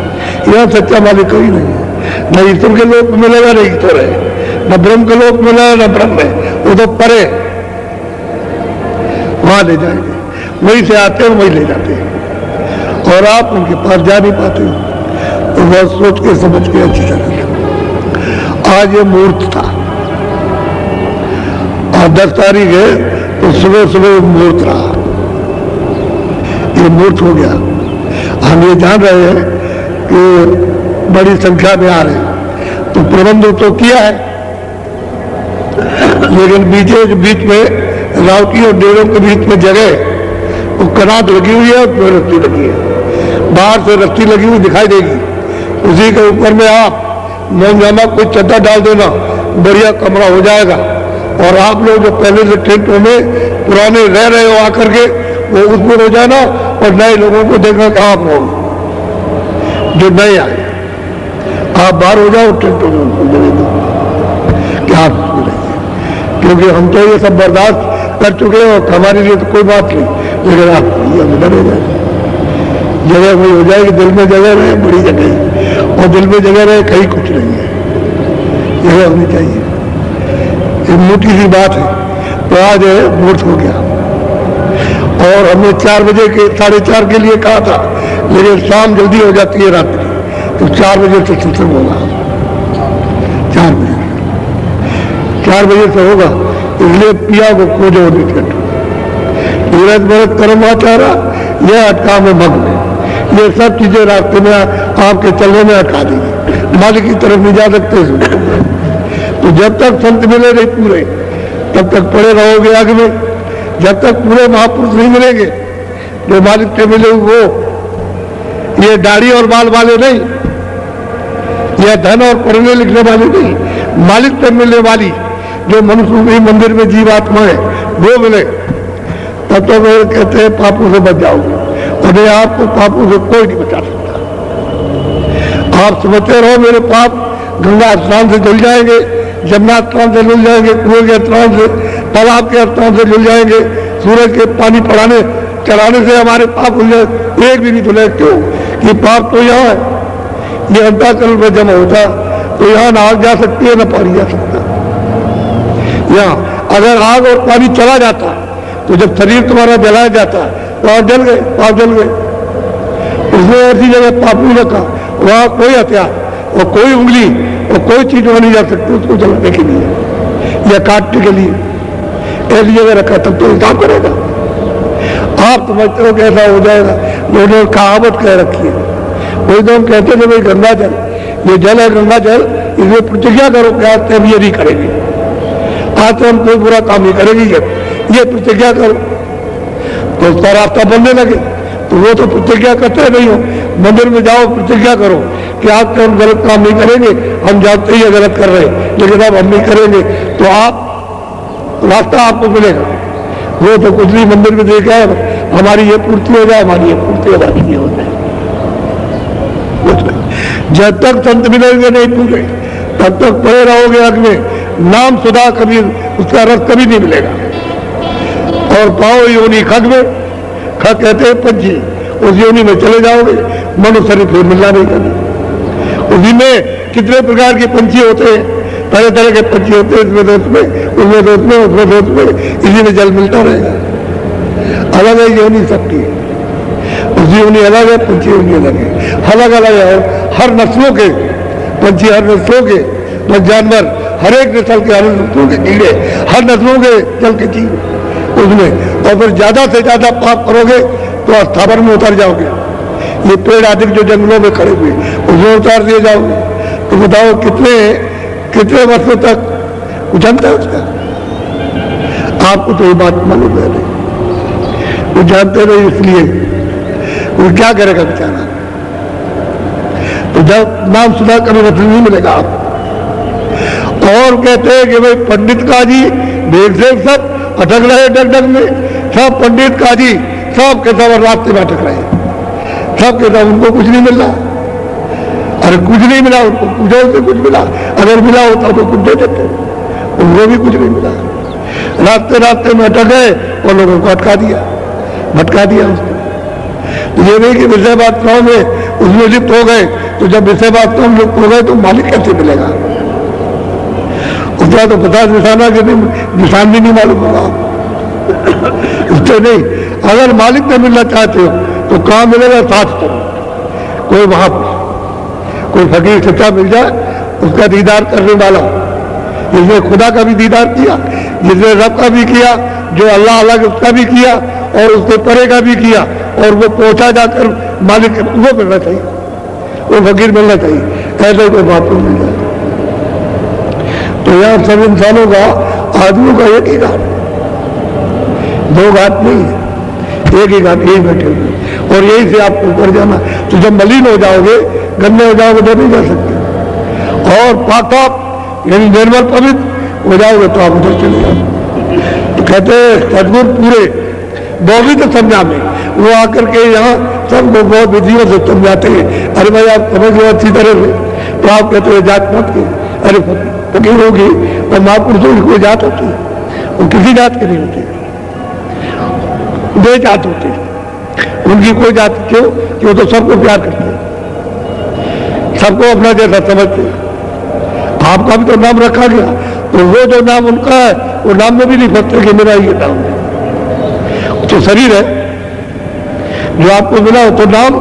यहाँ सच्चा मालिक कोई नहीं है। न ईश्वर के लोग मिलेगा न ईश्वर है, न ब्रह्म के लोग मिलेगा न ब्रह्म है, वो तो परे वहां ले जाएंगे, वहीं से आते हैं वहीं ले जाते हैं और आप उनके पास जा नहीं पाते हो। तो बहुत सोच के समझ के अच्छी तरह। आज ये मुहूर्त था, आज 10 तारीख है, तो सुबह सुबह मुहूर्त रहा, ये मुहूर्त हो गया। हम ये जान रहे हैं कि बड़ी संख्या में आ रहे हैं, तो प्रबंध तो किया है, लेकिन बीच में रावटी और डेरों के बीच में जगह वो कनात लगी हुई है और रस्सी लगी है, बाहर से रस्सी लगी हुई दिखाई देगी, उसी के ऊपर में आप मोमजामा कोई चद्दर डाल देना, बढ़िया कमरा हो जाएगा। और आप लोग जो पहले से टेंटों में पुराने रह रहे हो आकर के, वो उसमें हो जाना और नए लोगों को देखना कि आप लोग जो नए आए आप बाहर हो जाओ टेंटों में, क्या आप क्योंकि हम तो ये सब बर्दाश्त कर चुके हैं और हमारे लिए तो कोई बात नहीं, लेकिन आप ये अंदर हो जाए, जगह वही हो जाएगी, दिल में जगह रहे, बड़ी जगह, और दिल में जगह रहे कहीं कुछ नहीं है, जगह होनी चाहिए। एक मोटी सी बात है। तो आज मुहूर्त हो गया और हमने 4 बजे के 4:30 के लिए कहा था, लेकिन शाम जल्दी हो जाती है रात्रि, तो 4 बजे से सत्संग होगा, 4 बजे से होगा। इसलिए पिया को खोजो निकट, सूरज भरत कर्माचारा यह अटका में मग्न, ये सब चीजें रास्ते में आपके चलने में अटका देगी, मालिक की तरफ नहीं जा सकते। तो जब तक संत मिले नहीं पूरे, तब तक पड़े रहोगे आगे में। जब तक पूरे महापुरुष नहीं मिलेंगे जो मालिक से मिले, वो ये दाढ़ी और बाल वाले नहीं, यह धन और पढ़ने लिखने वाले नहीं, मालिक से मिलने वाली जो मनुष्य मंदिर में जीवात्मा है वो मिले, तब तो वे कहते हैं पापों से बच जाओगे। और आपको पापों से कोई नहीं बचा सकता। आप समझते रहो मेरे पाप गंगा स्नान से धुल जाएंगे, जमुना स्नान से धुल जाएंगे, कुएं के स्नान से, तालाब के स्नान से धुल जाएंगे, सूरज के पानी पड़ाने चढ़ाने से हमारे पाप धुल जाए, एक भी नहीं धुले। क्यों? कि पाप तो यहाँ है, ये अंतःकरण में जमा होता, तो यहाँ ना आग जा सकती है ना पानी जा सकता। यहाँ अगर आग और पानी चला जाता तो जब शरीर तुम्हारा जलाया जाता तो आप जल गए, पाप जल गए। उसमें ऐसी जगह पाप नहीं रखा, वहां कोई हथियार और कोई उंगली और कोई चीज वहां नहीं जा सकती उसको जलाने के लिए या काटने के लिए, ऐसी जगह रखा, तब तो हिसाब करेगा। आप समझते हो कि ऐसा हो जाएगा, लोगों ने कहावत कह रखी है। वही तो हम कहते थे भाई गंगा जल, ये जल है गंगा जल, इसमें प्रतिज्ञा करो कि आज से हम ये नहीं करेंगे, आज से हम कोई बुरा काम नहीं करेंगे, ये प्रतिज्ञा करो। तो उसका रास्ता बनने लगे। तो वो तो प्रतिज्ञा करते नहीं हो, मंदिर में जाओ प्रतिज्ञा करो कि आज से हम गलत काम नहीं करेंगे, हम जानते ही गलत कर रहे हैं लेकिन अब हम नहीं करेंगे, तो आप रास्ता आपको मिलेगा। वो तो कुछ नहीं, मंदिर में देखा है हमारी ये पूर्ति हो जाए, हमारी ये पूर्ति हो जाए, ये हो जाए। जब तक संत मिलेंगे नहीं पूरे, तब तक पड़े रहोगे आग में। नाम सुधा कभी उसका रस कभी नहीं मिलेगा। और पाओ योनि खग में, खग कहते हैं पंछी, उस योनि में चले जाओगे, मनुष्य शरीर फिर मिलना नहीं करना। उसी में कितने प्रकार के पंछी होते हैं, तरह तरह के पंछी होते हैं, इसमें तो उसमें, उसमें तो उसमें, उसमें तो उसमें, इसी में जल मिलता रहेगा। अलग है योनि सबकी, उसकी योनि अलग है, पंछी योनि अलग है, अलग अलग है। हर नस्लों के पंछी, हर नस्लों के जानवर, हर एक नस्ल के, हर नस्लों के कीड़े, हर नस्लों के जल के जीव उसमें। और फिर ज्यादा से ज्यादा पाप करोगे तो अस्थावर में उतर जाओगे। ये पेड़ आदि जो जंगलों में खड़े हुए उसमें उतार दिए जाओगे। तो बताओ कितने कितने वर्षों तक कुछ अंत है उसका? आपको तो ये बात मालूम है नहीं, वो जानते नहीं, इसलिए वो क्या करेगा बेचारा। तो जब नाम सुना कभी रत्न नहीं मिलेगा आप। और कहते हैं कि भाई पंडित काजी देर से सब अटक रहे डग में, सब पंडित काजी सब के सब रास्ते में अटक रहे, सब के सब उनको कुछ नहीं मिल रहा। अरे कुछ नहीं मिला उनको, पूछो से कुछ मिला, अगर मिला होता तो कुछ दे देते, उनको भी कुछ नहीं मिला। रास्ते रास्ते में अटक गए और लोगों को अटका दिया, भटका दिया उसको। ये नहीं कि विषय वास्तव में उसमें लिप्त हो गए, तो जब विषय वास्तव में लिप्त हो गए तो मालिक कैसे मिलेगा? उसका तो 50 निशाना के निशान भी नहीं मालूम होगा उससे नहीं। अगर मालिक में मिलना चाहते हो तो कहाँ मिलेगा? साथ कोई वहां कोई फकीर सच्चा मिल जाए, उसका दीदार करने वाला, जिसने खुदा का भी दीदार किया, जिसने रब का भी किया, जो अल्लाह अलग उसका भी किया और उसके परे का भी किया, और वो पहुंचा जाकर मालिक वो मिलना चाहिए, वो फकीर मिलना चाहिए। ऐसा कोई बात नहीं मिल जाए। तो यहाँ सब इंसानों का, आदमियों का एक ही घाट, दो घाट नहीं है, एक ही घाट, यही बैठे हुए, और यही से आपको ऊपर जाना। तो जब मलिन हो जाओगे, गंदे हो जाओगे तो नहीं जा सकते, और पाक यानी निर्मल पवित्र हो जाओगे तो आप उधर चले जाओ। तो कहते हैं सदगुरु पूरे बहुत समझा में वो आकर के यहाँ सबको बहुत विधियों से समझाते हैं। अरे भाई आप समझ लो अच्छी तरह से, तो आप कहते हैं जात मत के, अरे फकीर होगी और महापुरुषों की कोई जात होती है, वो किसी जात के नहीं होते, दो जात होते हैं उनकी। कोई जात क्यों? कि वो तो सबको प्यार करते हैं, सबको अपना जैसा समझते हैं। आपका भी तो नाम रखा गया, तो वो जो नाम उनका है वो नाम में भी नहीं फंसते कि मेरा ये नाम है। तो शरीर है जो आपको मिला हो, तो नाम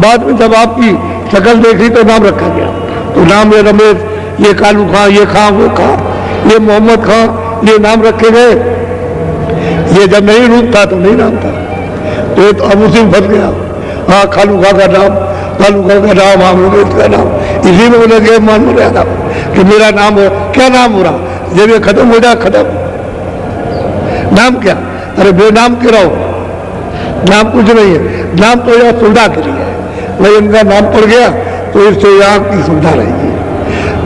बाद में जब आपकी शकल देखी तो नाम रखा गया। तो नाम ये रमेश, ये कालू खां, ये खां, वो खां, ये मोहम्मद खां, ये नाम रखे गए। ये जब नहीं रूप था तो नहीं नाम था, तो अब उसी में फंस गया। हाँ कालू खां का नाम, कालू खां का नाम, हाँ रमेश का नाम, इसी में उन्हें ये मान रहा था कि मेरा नाम हो। क्या नाम हो रहा? जब ये खत्म हो जाए, खत्म नाम क्या? अरे बेनाम क्यों रहो? नाम कुछ नहीं है, नाम तो यह सुविधा के लिए है। भाई इनका नाम पड़ गया तो इससे यहाँ की सुविधा रहेगी।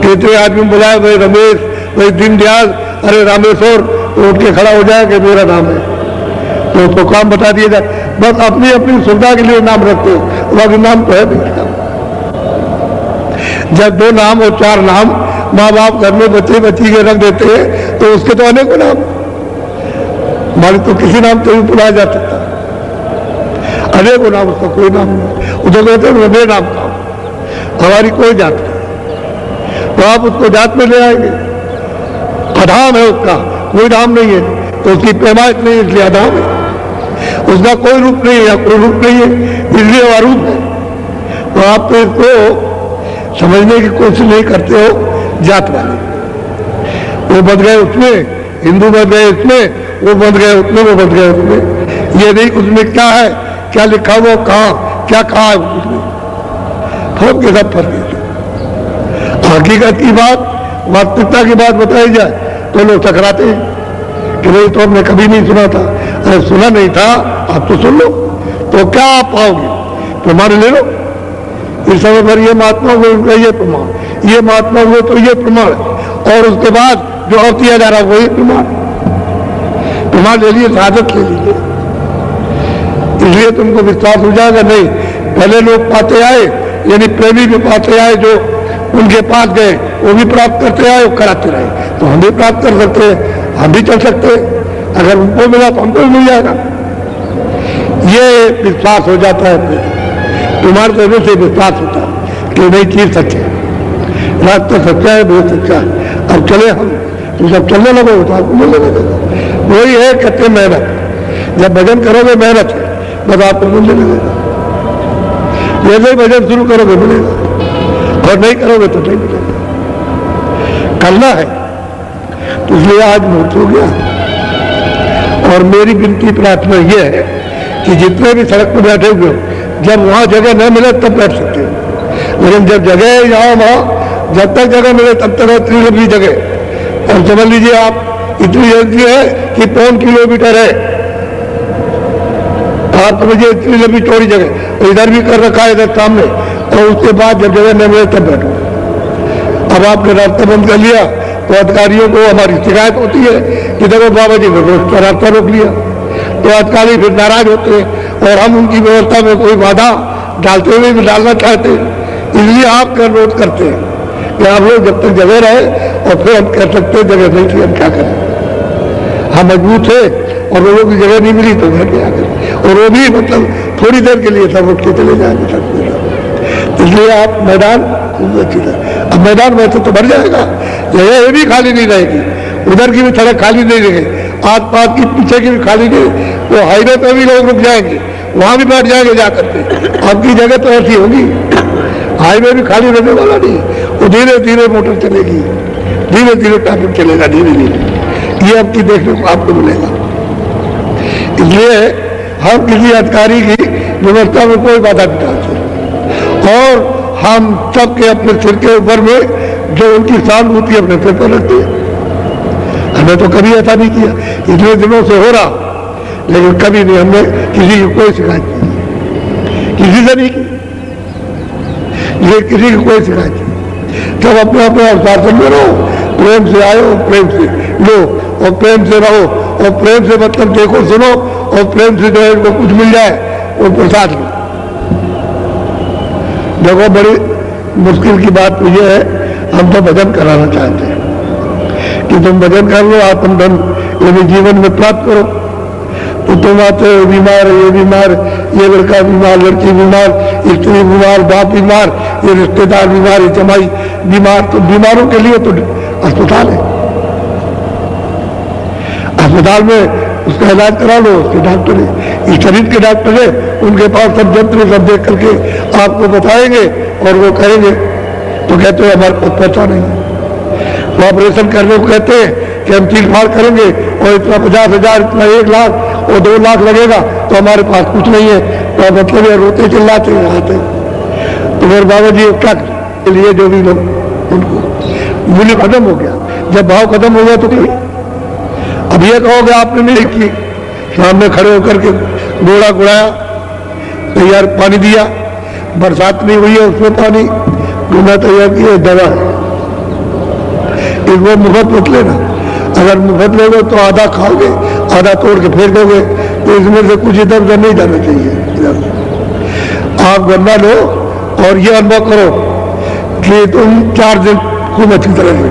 कहते आदमी बुलाए भाई रमेश, भाई दीनदयाल, अरे रामेश्वर, तो उठ के खड़ा हो जाए कि मेरा नाम है, तो उसको काम बता दिया जाए। बस अपनी अपनी सुविधा के लिए नाम रखते हो, बाकी नाम तो है नहीं। जब 2 नाम और 4 नाम माँ बाप घर में बच्चे बच्ची के रख देते हैं तो उसके तो अनेकों नाम, मालिक तो किसी नाम से भी बुलाया जा सकता, अनेकों नाम, उसका कोई नाम नहीं। उधर कहते हैं बेनाम काम, हमारी कोई जात नहीं, तो आप उसको जात में ले आएंगे। अधाम है उसका, कोई नाम नहीं है, तो उसकी पैमाइश नहीं, इसलिए अधाम है। उसका कोई रूप नहीं है या कोई रूप नहीं है, इसलिए वह अरूप है। तो आप तो इसको समझने की कोशिश नहीं करते हो। जात वाले वो बन गए उसमें, हिंदू बन गए इसमें, वो बन गए उसमें, वो बन गए उसमें। ये नहीं उसमें क्या है, क्या लिखा हुआ, कहाँ क्या कहा है उसमें, फर्क के साथ फर्क है। हकीकत की बात, वास्तविकता की बात बताई जाए तो लोग टकराते हैं कि नहीं तो हमने कभी नहीं सुना था। अरे सुना नहीं था, आप तो सुन लो, तो क्या आप पाओगे? प्रमाण ले लो। इस समय पर ये महात्मा हुए उनका ये प्रमाण, ये महात्मा हुए तो ये प्रमाण, और उसके बाद जो और किया जा रहा है वही प्रमाण। प्रमाण ले लिए, शहादत ले लीजिए, इसलिए तुमको विश्वास हो जाएगा। नहीं, पहले लोग पाते आए, यानी प्रेमी भी पाते आए, जो उनके पास गए वो भी प्राप्त करते आए, वो कराते रहे, तो हम भी प्राप्त कर सकते हैं, हम भी चल सकते हैं। अगर उनको मिला तो हमको भी मिल जाएगा। ये विश्वास हो जाता है, तुम्हारे देने से विश्वास होता है कि नहीं चीज सच्ची है, रास्ता सच्चा है, बहुत सच्चा है। अब चले हम, तो जब चलने लगो तो आपको मिलने लगेगा। वही है कहते मेहनत, जब भजन करोगे मेहनत है, बस आपको मिलने लगेगा। जैसे ही भजन शुरू करोगे मिलेगा, और नहीं करोगे तो नहीं मिलेगा। करना है, तो इसलिए आज मुहूर्त हो गया। और मेरी विनती प्रार्थना यह है कि जितने भी सड़क पर बैठे हुए हो, जब वहां जगह न मिले तब बैठ सकते हो, लेकिन जब जगह है यहाँ वहां, जब तक जगह मिले तब तक इतनी लंबी जगह। और समझ लीजिए आप इतनी जल्दी है कि 5 किलोमीटर है, आप समझिए इतनी लंबी चौड़ी जगह, इधर भी कर रखा है इधर सामने, और उसके बाद जब जगह न मिले तब बैठो। अब आपने रास्ता बंद कर लिया तो अधिकारियों को हमारी शिकायत होती है कि देखो बाबा जी ने रास्ता रोक लिया, तो अधिकारी फिर नाराज होते हैं और हम उनकी व्यवस्था में कोई बाधा डालते हुए भी डालना चाहते हैं। इसलिए आपका अनुरोध करते हैं कि आप लोग जब तक जगह रहे, और फिर हम कह सकते हैं जगह नहीं थी हम क्या करें, हम मजबूत थे और लोगों की जगह नहीं मिली तो घर क्या करें, और वो भी मतलब थोड़ी देर के लिए सब उठ के चले जाएंगे सब। इसलिए आप मैदान खूब अच्छी तरह, अब मैदान वैसे तो भर जाएगा, जगह ये भी खाली नहीं रहेगी, उधर की भी सड़क खाली नहीं रहेगी, आस पास की पीछे की भी खाली नहीं, तो हाईवे पे भी लोग रुक जाएंगे, वहां भी बैठ जाएंगे जाकर के। आपकी जगह तो ऐसी होगी, हाईवे भी खाली रहने वाला नहीं, वो धीरे धीरे मोटर चलेगी, धीरे धीरे ट्रैफिक चलेगा, धीरे धीरे ये आपकी देखने को आपको मिलेगा। इसलिए हम किसी अधिकारी की व्यवस्था में कोई बाधा नहीं डालते, और हम सबके अपने सिर के ऊपर में जो उनकी सहानुभूति अपने सिर पर रखते हैं। हमने तो कभी ऐसा नहीं किया, इतने दिनों से हो रहा, लेकिन कभी नहीं हमने किसी की कोई शिकायत नहीं, किसी से नहीं की, ये किसी की कोई शिकायत नहीं। सब अपने अपने अनुशासन में रहो, प्रेम से आयो, प्रेम से लो, और प्रेम से रहो, और प्रेम से मतलब देखो सुनो, और प्रेम से जो है इनको कुछ मिल जाए वो प्रसाद लो। देखो बड़ी मुश्किल की बात तो ये है, हम तो भजन कराना चाहते हैं कि तुम भजन कर लो, आत्म धन यदि जीवन में प्राप्त करो, तो तुम आते हो बीमार, ये बीमार, ये लड़का बीमार, लड़की बीमार, स्त्री बीमार, बाप बीमार, ये रिश्तेदार बीमार, ये जमाई बीमार, तो बीमारों के लिए तो अस्पताल है, अस्पताल में उसका इलाज करा लो, उसके डॉक्टर है, इस शरीर के डॉक्टर है, उनके पास सब यंत्र सब देख करके आपको बताएंगे और वो कहेंगे, तो कहते हैं हमारे पास पैसा नहीं है, वो ऑपरेशन करने को कहते हैं कि हम चीर फाड़ करेंगे और इतना 50,000, इतना 1 लाख और 2 लाख लगेगा, तो हमारे पास कुछ नहीं है, तो मतलब ये रोते चिल्लाते आते। तो मेरे बाबा जी क्या के लिए जो भी लोग उनको मूल्य खत्म हो गया, जब भाव खत्म हो गया तो अब ये कहोगे आपने नहीं की, सामने खड़े होकर के घोड़ा गुड़ाया, तैयार पानी दिया, बरसात नहीं हुई है उसमें पानी गुना तैयार किया, दवा है, इसको मुफ्त मत लेना, अगर मुफ्त लोगे तो आधा खाओगे, आधा तोड़ के फेंक दोगे, तो इसमें से कुछ इधर उधर नहीं जाना चाहिए। आप गन्ना लो और ये अनुभव करो कि तुम 4 दिन खूब अच्छी तरह से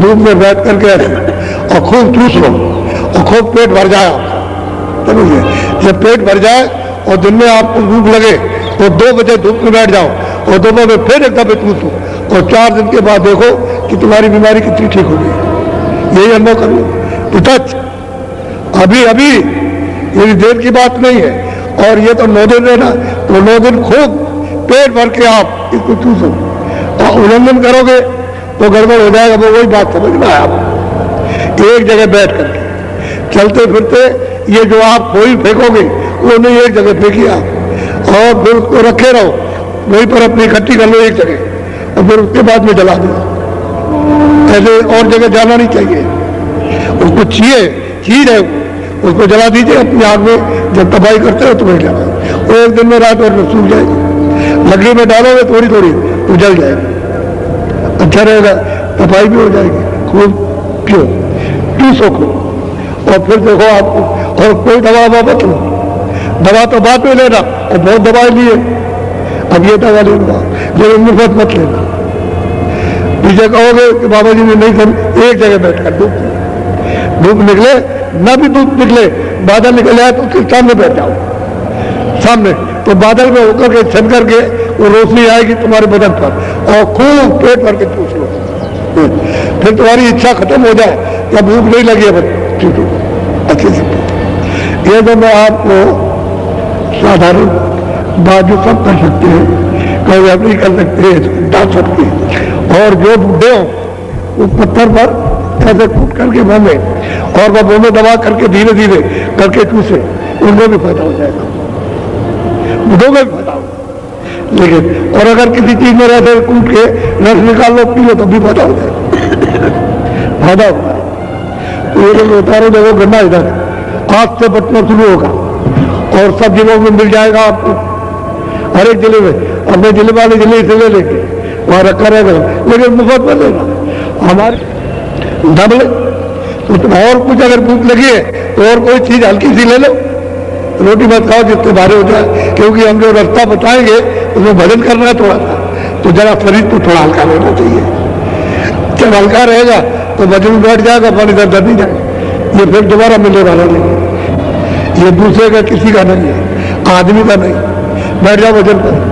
धूप में बैठ करके और खूब चूस लो और खूब पेट भर जाए, समझिए जब पेट भर जाए और दिन में आपको भूख लगे तो 2 बजे धूप में बैठ जाओ और दोपहर में फिर एक दफे चूसो, और 4 दिन के बाद देखो कि तुम्हारी बीमारी कितनी ठीक हो गई। यही अनुभव कर लो, टच अभी अभी, ये देर की बात नहीं है, और ये तो 9 दिन है ना, तो 9 दिन खूब पेट भर के आप इसको चूसो, और उल्लंघन करोगे तो गड़बड़ हो जाएगा। वो वही बात समझ में आया, आप एक जगह बैठ करके चलते फिरते ये जो आप कोई फेंकोगे वो नहीं, एक जगह फेंकिए आप और फिर उसको रखे रहो, वहीं पर अपनी इकट्ठी कर लो एक जगह, और फिर उसके बाद में जला दो। ऐसे और जगह जाना नहीं चाहिए, उसको चीज है उसको जला दीजिए अपनी आग में, जब तबाही करते हो तो वही जला, वो एक दिन में रात भर में सूख जाएगी। लकड़ी में डालोगे थोड़ी थोड़ी तो जल जाएगी, अच्छा रहेगा, सफाई भी हो जाएगी, खूब पियो, चूसो खूब, और फिर देखो आपको, और कोई दवा मत लो, दवा तो बाद में लेना, और बहुत दवाई लिए, अब ये दवा लेना, लेकिन मुफ्त मत लेना। पीछे कहोगे कि बाबा जी ने नहीं कर, एक जगह बैठकर धूप निकले ना भी धूप निकले, बादल निकल आए तो उसके सामने बैठ जाओ, सामने, तो बादल में होकर के छन करके वो रोशनी आएगी तुम्हारे बदन पर, और खूब पेट भर के चूस लो, फिर तुम्हारी इच्छा खत्म हो जाए, या भूख नहीं लगी है अच्छे से। ये तो मैं आपको साधारण बात जो सब कर सकते हैं, कोई आप नहीं कर सकते, डाल सकते हैं। और जो बुढ़े हो वो पत्थर पर ऐसे कूट करके मुंह में, और वह मुंह में दबा करके धीरे धीरे करके चूसे, उनको भी फायदा हो जाएगा, बुढ़ों को भी फायदा होगा। लेकिन और अगर किसी चीज में रहते कूट के रस निकाल लो, पी लो, तो भी फायदा हो जाएगा, फायदा होगा। तो ये लोग उतारो देखो गन्ना इधर आज से बचना शुरू होगा और सब जिलों में मिल जाएगा आपको, हर एक जिले में। अपने जिले वाले जिले से ले लेके वहां रखा रहेगा, लेकिन मुफ्त में देगा हमारे डबल। तो और कुछ अगर भूख लगी है तो और कोई चीज हल्की सी ले लो, रोटी मत खाओ जिससे भारे हो जाए, क्योंकि हम जो रास्ता बताएंगे उसमें भजन करना है थोड़ा सा, तो जरा शरीर को थोड़ा हल्का रहना चाहिए। जब हल्का रहेगा तो वजन बैठ जाएगा, पानी दर्द नहीं जाएगा, ये फिर दोबारा मिलने वाला नहीं। ये दूसरे का किसी का नहीं है, आदमी का नहीं। बैठ जाओ वजन पर।